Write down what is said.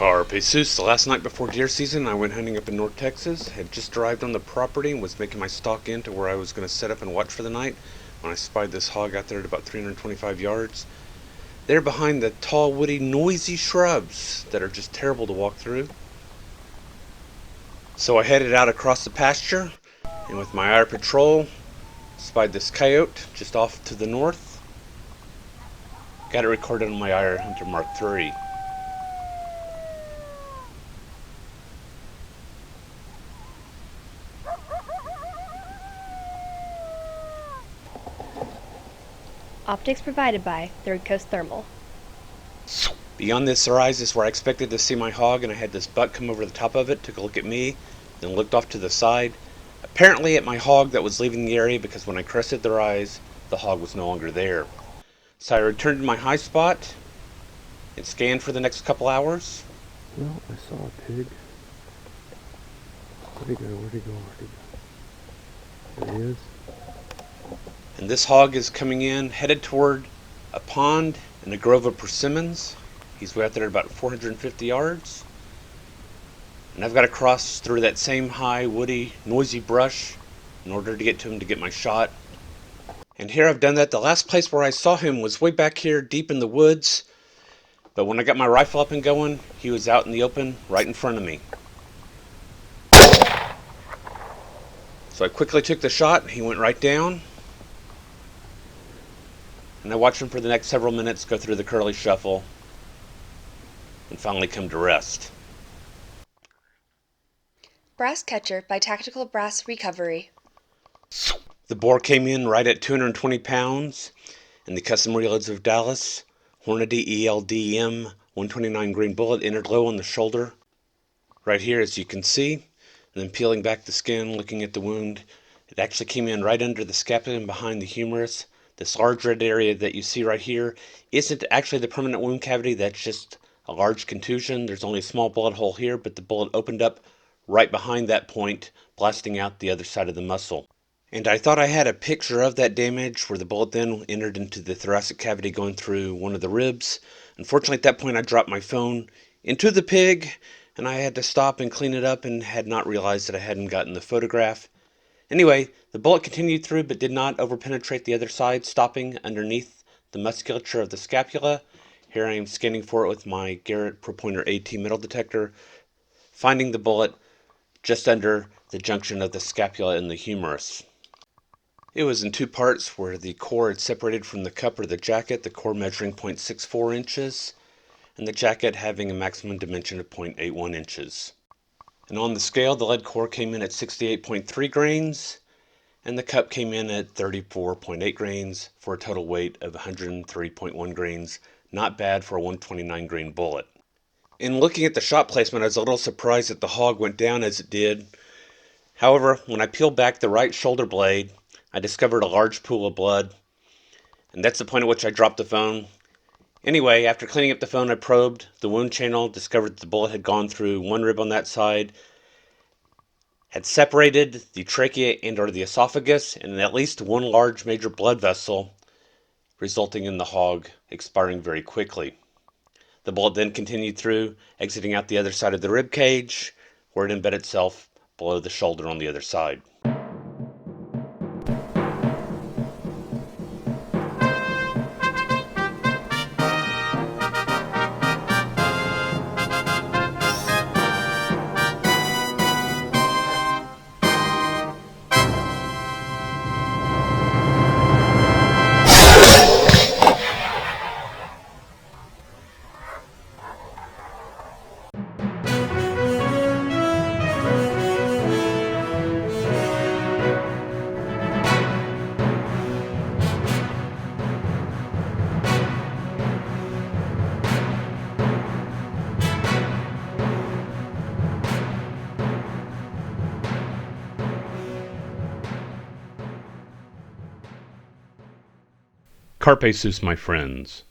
Carpe Sus. The last night before deer season, I went hunting up in North Texas. Had just arrived on the property and was making my stalk in to where I was going to set up and watch for the night when I spied this hog out there at about 325 yards. They're behind the tall, woody, noisy shrubs that are just terrible to walk through. So I headed out across the pasture, and with my IR patrol, spied this coyote just off to the north. Got it recorded on my IR Hunter Mark III. Optics provided by Third Coast Thermal. Beyond this rise is where I expected to see my hog, and I had this buck come over the top of it, took a look at me, then looked off to the side, apparently at my hog that was leaving the area, because when I crested the rise, the hog was no longer there. So I returned to my high spot and scanned for the next couple hours. Well, I saw a pig. Where'd he go? There he is. And this hog is coming in, headed toward a pond and a grove of persimmons. He's way out there at about 450 yards. And I've got to cross through that same high, woody, noisy brush in order to get to him to get my shot. And here I've done that. The last place where I saw him was way back here deep in the woods. But when I got my rifle up and going, he was out in the open right in front of me. So I quickly took the shot. He went right down. And I watched him for the next several minutes go through the curly shuffle and finally come to rest. Brass Catcher by Tactical Brass Recovery. The boar came in right at 220 pounds, and the custom reloads of Dallas, Hornady ELD M 129 green bullet entered low on the shoulder, right here as you can see, and then peeling back the skin, looking at the wound, it actually came in right under the scapula and behind the humerus. This large red area that you see right here isn't actually the permanent wound cavity, that's just a large contusion. There's only a small bullet hole here, but the bullet opened up right behind that point, blasting out the other side of the muscle. And I thought I had a picture of that damage where the bullet then entered into the thoracic cavity going through one of the ribs. Unfortunately, at that point I dropped my phone into the pig, and I had to stop and clean it up and had not realized that I hadn't gotten the photograph. Anyway, the bullet continued through but did not overpenetrate the other side, stopping underneath the musculature of the scapula. Here I am scanning for it with my Garrett ProPointer AT metal detector, finding the bullet just under the junction of the scapula and the humerus. It was in two parts where the core had separated from the cup or the jacket, the core measuring 0.64 inches, and the jacket having a maximum dimension of 0.81 inches. And on the scale, the lead core came in at 68.3 grains, and the cup came in at 34.8 grains, for a total weight of 103.1 grains. Not bad for a 129 grain bullet. In looking at the shot placement, I was a little surprised that the hog went down as it did. However, when I peeled back the right shoulder blade, I discovered a large pool of blood, and that's the point at which I dropped the phone. Anyway, after cleaning up the phone, I probed the wound channel, discovered that the bullet had gone through one rib on that side, had separated the trachea and or the esophagus, and at least one large major blood vessel, resulting in the hog expiring very quickly. The bullet then continued through, exiting out the other side of the rib cage, where it embedded itself below the shoulder on the other side. Carpe Sus, my friends.